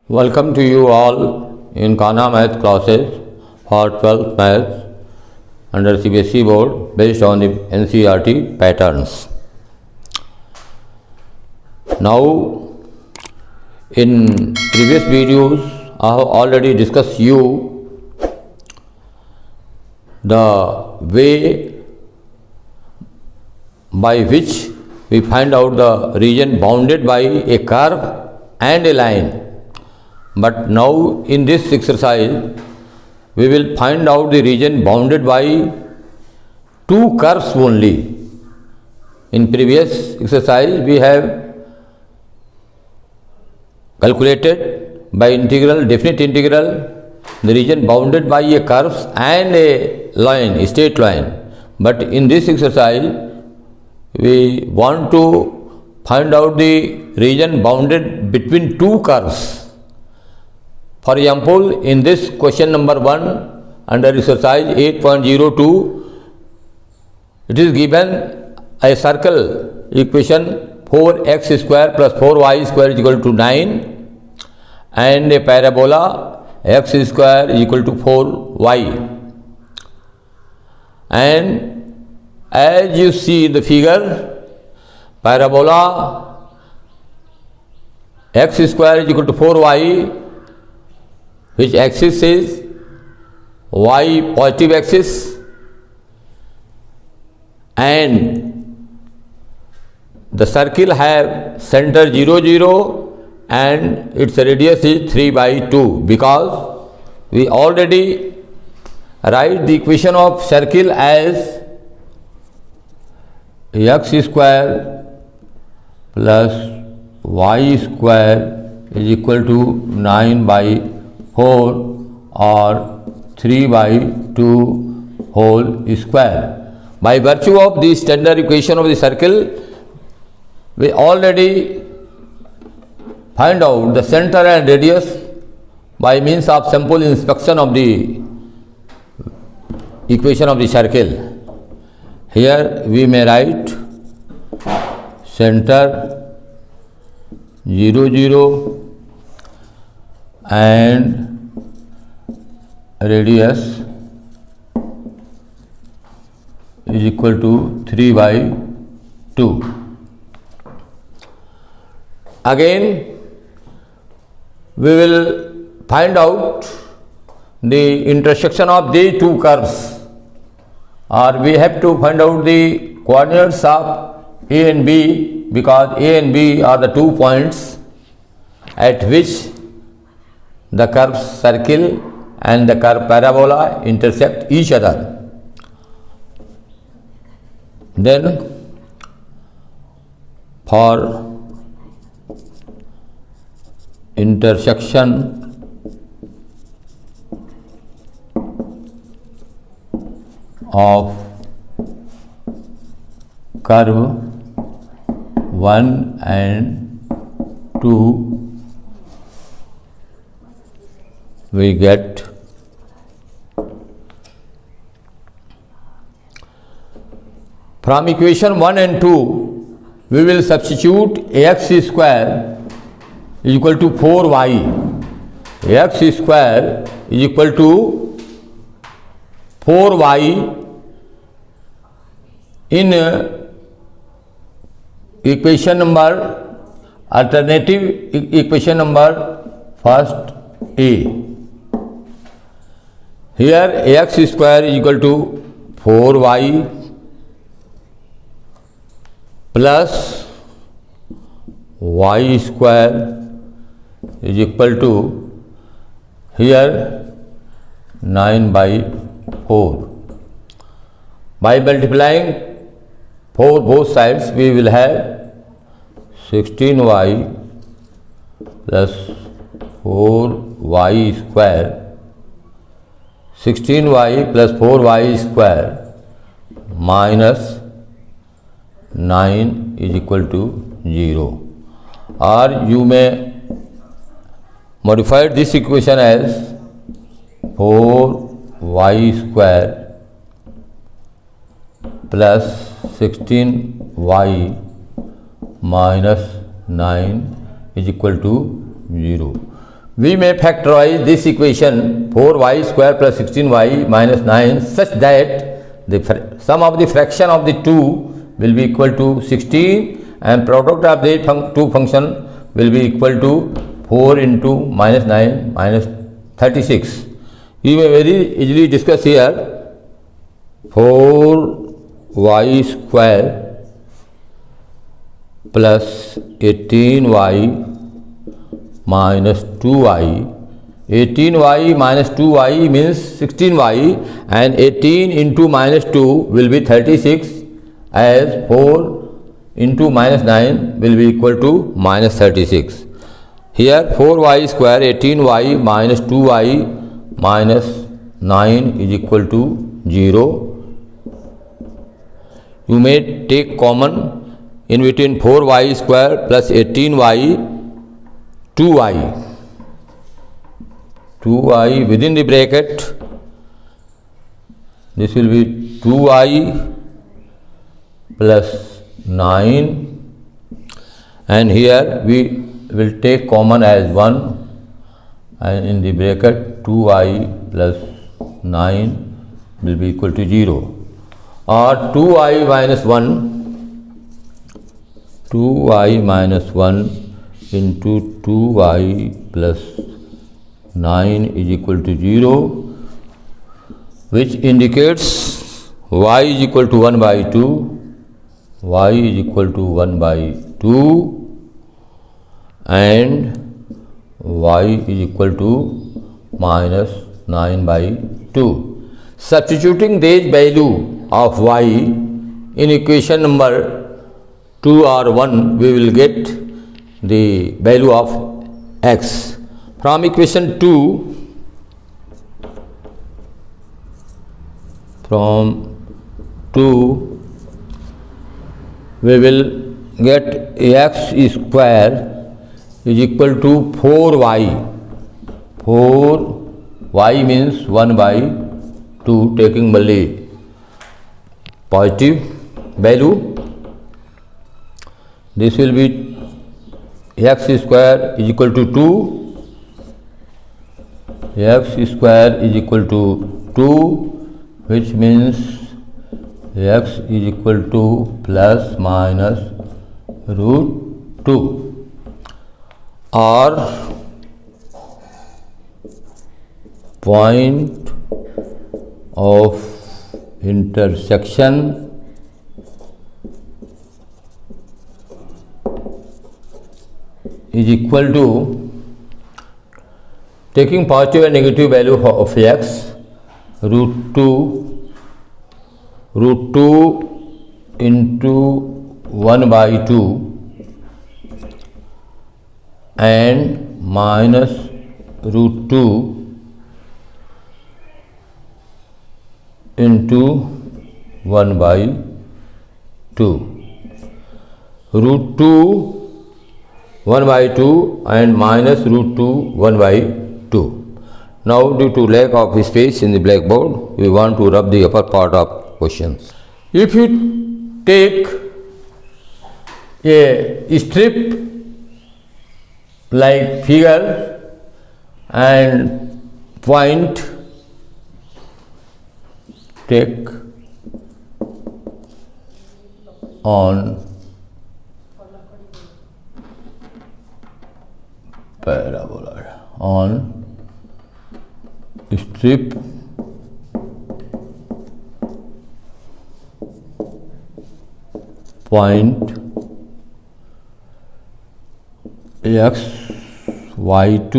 Welcome to you all in Kana Math classes for 12th Maths under CBSE board based on the NCERT patterns. Now, in previous videos, I have already discussed you the way by which we find out the region bounded by a curve and a line. But now in this exercise, we will find out the region bounded by two curves only. In previous exercise, we have calculated by integral, definite integral, the region bounded by a curve and a line, a straight line. But in this exercise, we want to find out the region bounded between two curves. For example, in this question number 1 under exercise 8.02, it is given a circle equation 4x square plus 4y square is equal to 9 and a parabola x square is equal to 4y. And as you see in the figure, parabola x square is equal to 4y, which axis is y positive axis, and the circle have center 0 0 and its radius is 3/2, because we already write the equation of circle as x square plus y square is equal to 9/4 or 3/2 whole square. By virtue of the standard equation of the circle, we already find out the center and radius by means of simple inspection of the equation of the circle. Here we may write center 0 0 and radius is equal to 3/2. Again, we will find out the intersection of the two curves, or we have to find out the coordinates of A and B, because A and B are the 2 points at which the curve circle and the curve parabola intersect each other. Then, for intersection of curve 1 and 2, we get from equation 1 and 2, we will substitute x square is equal to 4y. X square is equal to 4y in equation number, alternative equation number first A. Here x square is equal to 4y plus y square is equal to here 9/4. By multiplying 4 both sides, we will have 16y plus 4y square. 16y plus 4y square minus 9 is equal to 0. Or you may modify this equation as 4y square plus 16y minus 9 is equal to 0. We may factorize this equation 4y square plus 16y minus 9 such that the sum of the fraction of the two will be equal to 16 and product of the two function will be equal to 4 into minus 9 minus 36. We may very easily discuss here 4y square plus 18y minus 2y. 18y minus 2y means 16y and 18 into minus 2 will be 36 as 4 into minus 9 will be equal to minus 36. Here 4y square 18y minus 2y minus 9 is equal to 0. You may take common in between 4y square plus 18y 2y within the bracket, this will be 2y plus 9 and here we will take common as 1 and in the bracket 2y plus 9 will be equal to 0 or 2y minus 1 into 2y plus 9 is equal to 0, which indicates y is equal to 1 by 2, y is equal to 1 by 2 and y is equal to minus 9 by 2. Substituting this value of y in equation number 2 or 1, we will get the value of x. From equation 2, we will get x square is equal to 4y. 4y means 1 by 2, taking only positive value. This will be x square is equal to 2, x square is equal to 2, which means x is equal to plus minus root 2 or point of intersection is equal to, taking positive and negative value of x, root 2 into 1 by 2 and minus root 2 into 1 by 2. Root 2 1 by 2 and minus root 2 1 by 2. Now, due to lack of space in the blackboard, we want to rub the upper part of questions. If you take a strip like figure and point, take on parabola on strip point x y2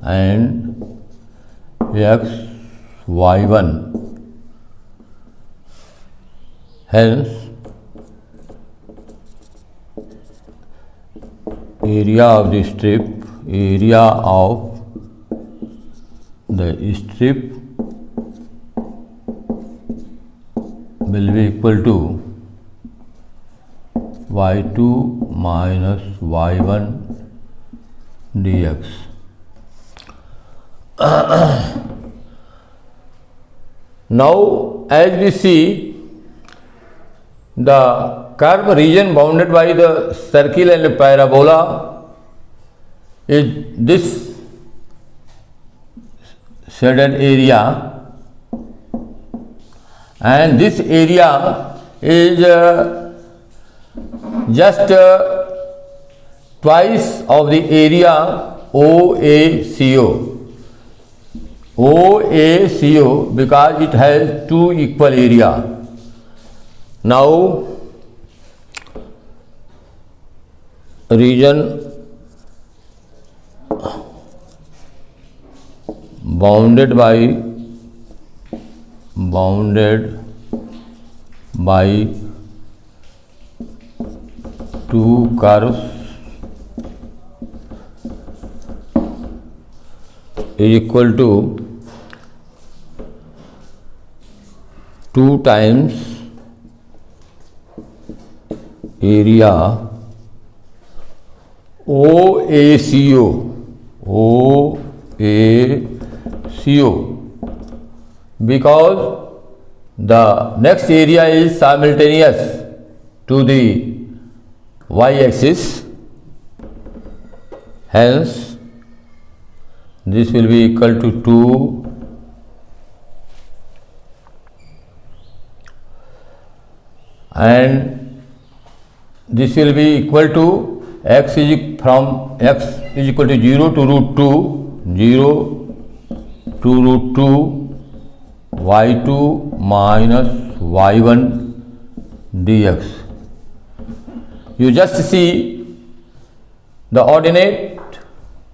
and x y1. Hence, area of the strip will be equal to y2 minus y1 dx. Now, as we see, the curve region bounded by the circle and parabola is this shaded area, and this area is just twice of the area OACO. OACO because it has two equal area. Now region bounded by two curves is equal to 2 times area OACO because the next area is simultaneous to the y-axis, hence this will be equal to 2 and this will be equal to x is from x is equal to 0 to root 2, 0 to root 2 y2 minus y1 dx. You just see the ordinate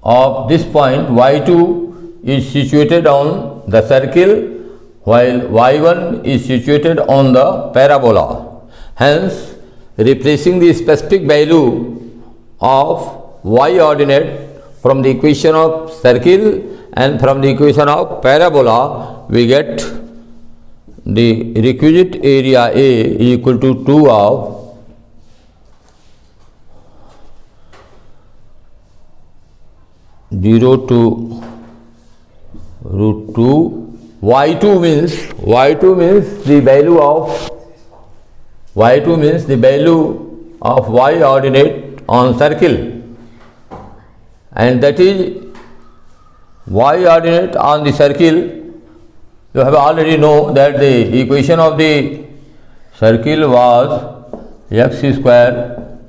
of this point y2 is situated on the circle while y1 is situated on the parabola. Hence, replacing the specific value of y ordinate from the equation of circle and from the equation of parabola, we get the requisite area A is equal to 2 of zero to root 2. y2 means the value of y ordinate on circle, and that is y ordinate on the circle. You have already know that the equation of the circle was x square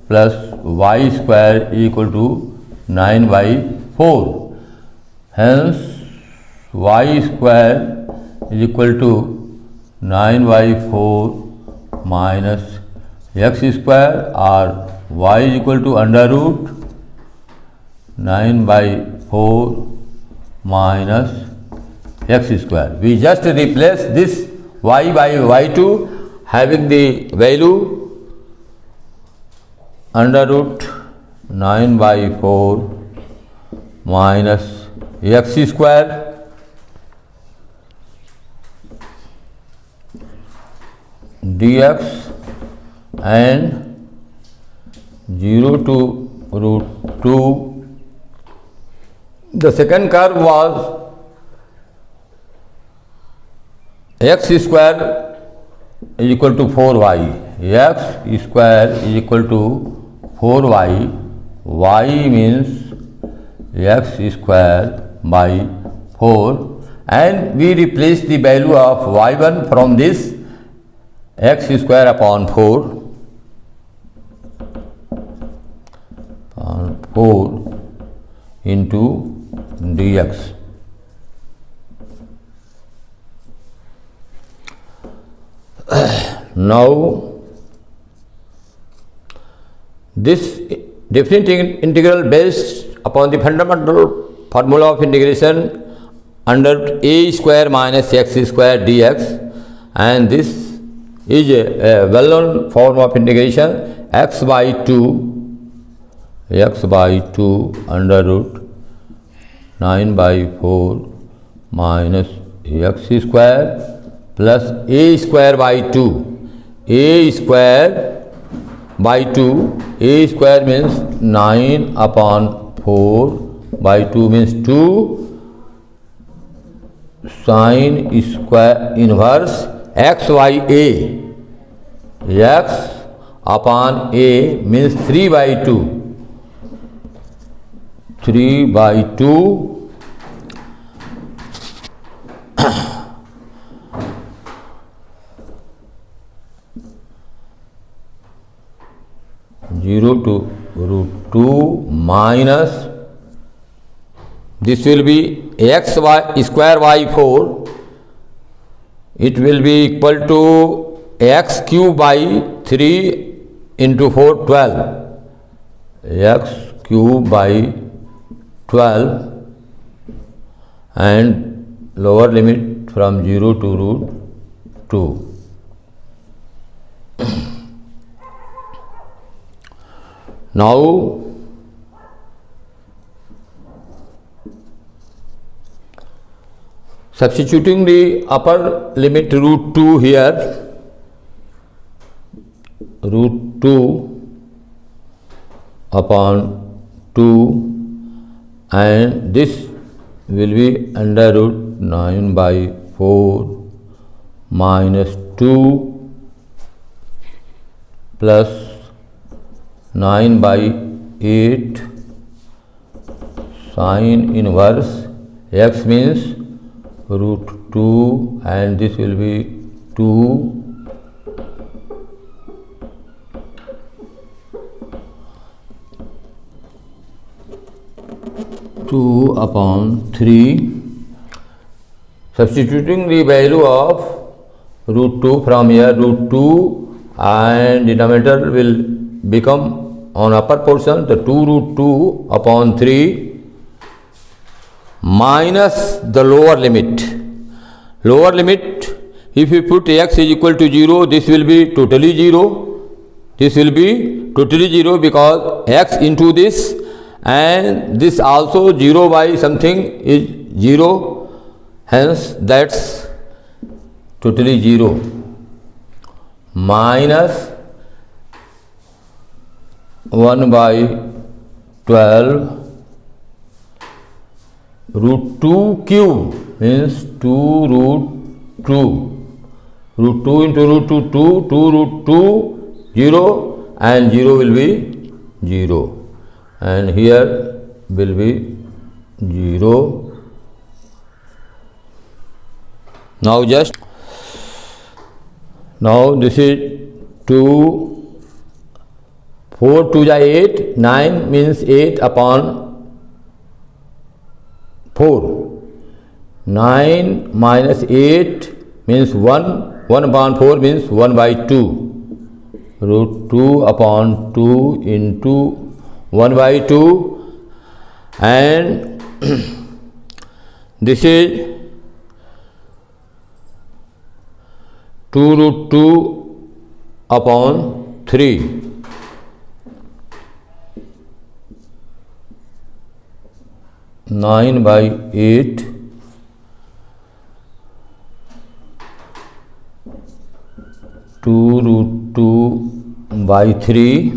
plus y square equal to 9 by 4. Hence, y square is equal to 9 by 4 minus x square, or y is equal to under root 9 by 4 minus x square. We just replace this y by y2 having the value under root 9 by 4 minus x square dx and 0 to root 2. The second curve was x square is equal to 4y. X square is equal to 4y. Y means x square by 4, and we replace the value of y1 from this x square upon 4 into dx. Now this definite integral based upon the fundamental formula of integration under a square minus x square dx, and this is a well-known form of integration x by 2 under root 9 by 4 minus x square plus a square by 2. A square by 2, a square means 9 upon 4 by 2 means 2 sine square inverse x by a. X upon a means 3 by 2. 3/2 0 to √2 minus, this will be x square y 4, it will be equal to x cube by 3 into 4 12, x cube by 12, and lower limit from 0 to √2. Now substituting the upper limit √2 here, √2 upon 2, and this will be under √9/4 minus 2 plus 9/8 sine inverse x means √2, and this will be 2 upon 3. Substituting the value of √2 from here, √2 and denominator will become on upper portion the 2√2 upon 3 minus the lower limit. Lower limit, if you put x is equal to 0, this will be totally 0. This will be totally 0 because x into this and this also 0 by something is 0, hence that's totally 0, minus 1/12 √2 cube means 2√2, √2 into √2 2, 2√2 0, and 0 will be 0, and here will be 0. Now this is 2, 4 2 is 8, 9 means 8 upon 4, 9 minus 8 means 1, 1 upon 4 means 1/2, √2 upon 2 into 1/2, and this is 2√2 upon 3. 9/8 2√2/3,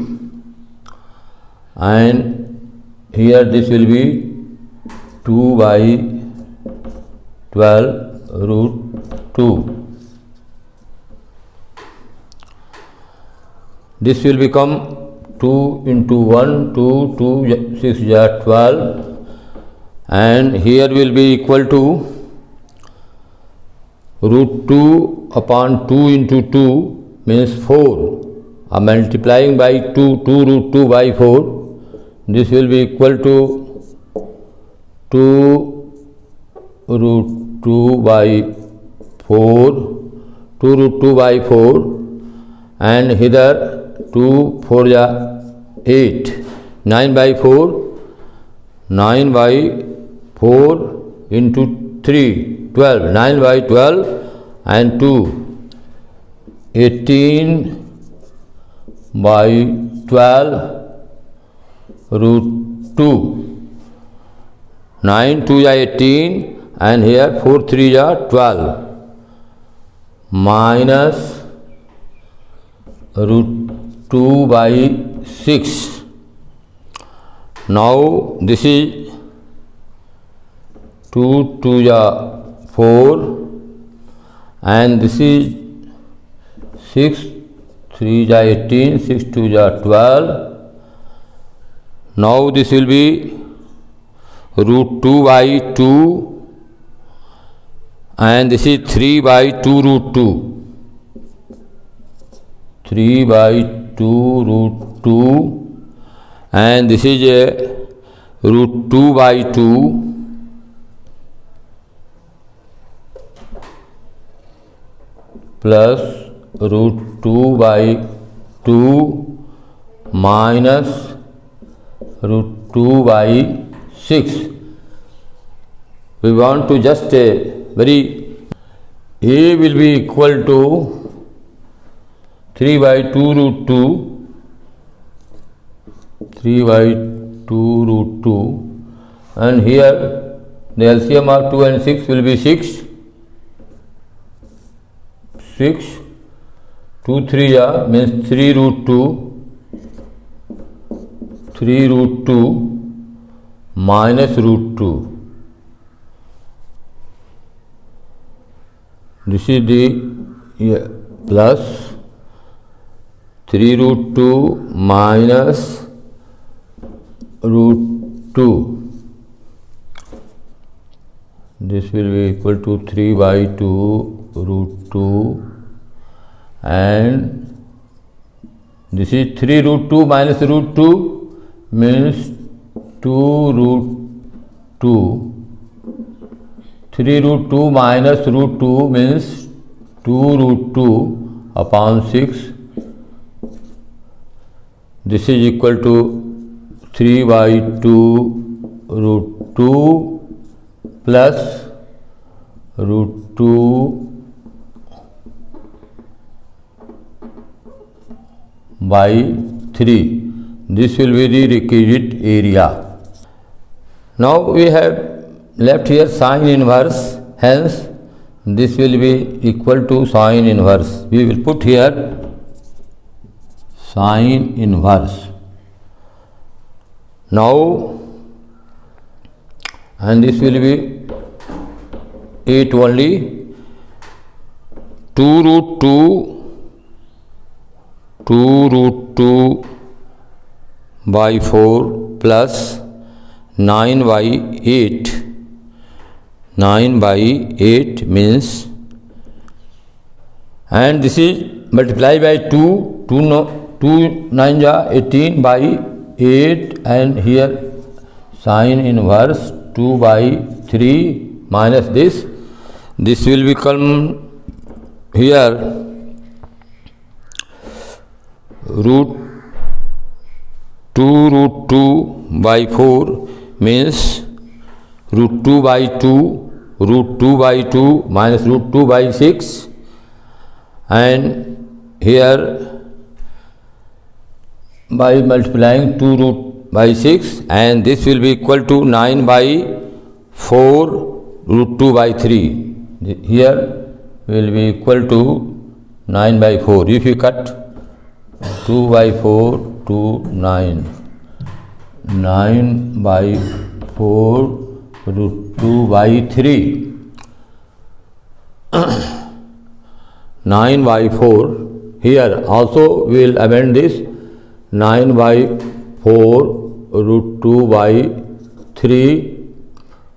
and here this will be 2/12 √2. This will become 2 into 1, 2, 2, 6 is 12, and here will be equal to √2 upon 2 into 2 means 4. Multiplying by 2, 2√2/4, this will be equal to 2√2/4, 2√2/4, and hither 2 4 is 8, 9/4, 9/4 into 3, 12, 9/12 and 2, 18/12 √2, 9 2 is 18, and here 4 3 is 12, minus √2/6. Now this is 2 2 is 4, and this is 6 3 is 18, 6 2 is 12. Now this will be root 2 by 2, and this is 3 by 2 root 2. 3 by 2 root 2, and this is a root 2 by 2 plus root 2 by 2 minus root 2 by 6. We want to just a will be equal to 3 by 2 root 2, 3 by 2 root 2, and here the LCM of 2 and 6 will be 6. 6, 2 3 means 3 root 2, 3 root 2 minus root 2. This is the plus 3 root 2 minus root 2. This will be equal to 3 by 2 root 2, and this is 3 root 2 minus root 2 means 2 root 2. 3 root 2 minus root 2 means 2 root 2 upon 6. This is equal to 3 by 2 root 2 plus root 2 by 3. This will be the requisite area. Now we have left here sine inverse, hence this will be equal to sine inverse. We will put here sine inverse. Now, and this will be 8 only, 2 root 2, 2 root 2 by 4 plus 9 by 8. 9 by 8 means, and this is multiplied by 2, 2 9 18 by 8, and here sine inverse 2 by 3 minus this. This will become here root 2 root 2 by 4 means root 2 by 2, root 2 by 2 minus root 2 by 6, and here by multiplying 2 root by 6, and this will be equal to 9 by 4 root 2 by 3. Here will be equal to 9 by 4. If you cut 2 by 4 to 9, 9 by 4 root 2 by 3, 9 by 4, here also we will amend this, 9 by 4 root 2 by 3,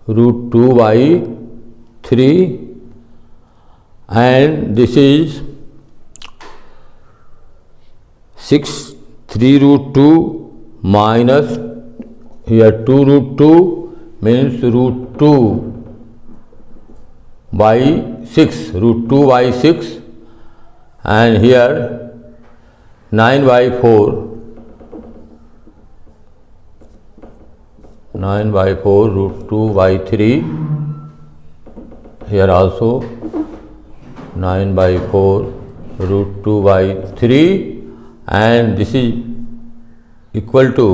root 2 by 3, and this is 6, 3 root 2 minus here 2 root 2 means root 2 by 6, root 2 by 6, and here 9 by 4, 9 by 4 root 2 by 3, here also 9 by 4 root 2 by 3, and this is equal to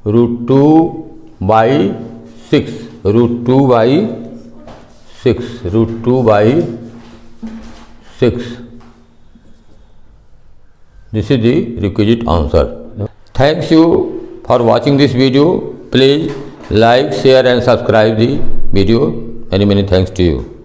root 2 by 6, root 2 by 6, root 2 by 6. This is the requisite answer. Thanks you for watching this video. Please like, share and subscribe the video. Many thanks to you.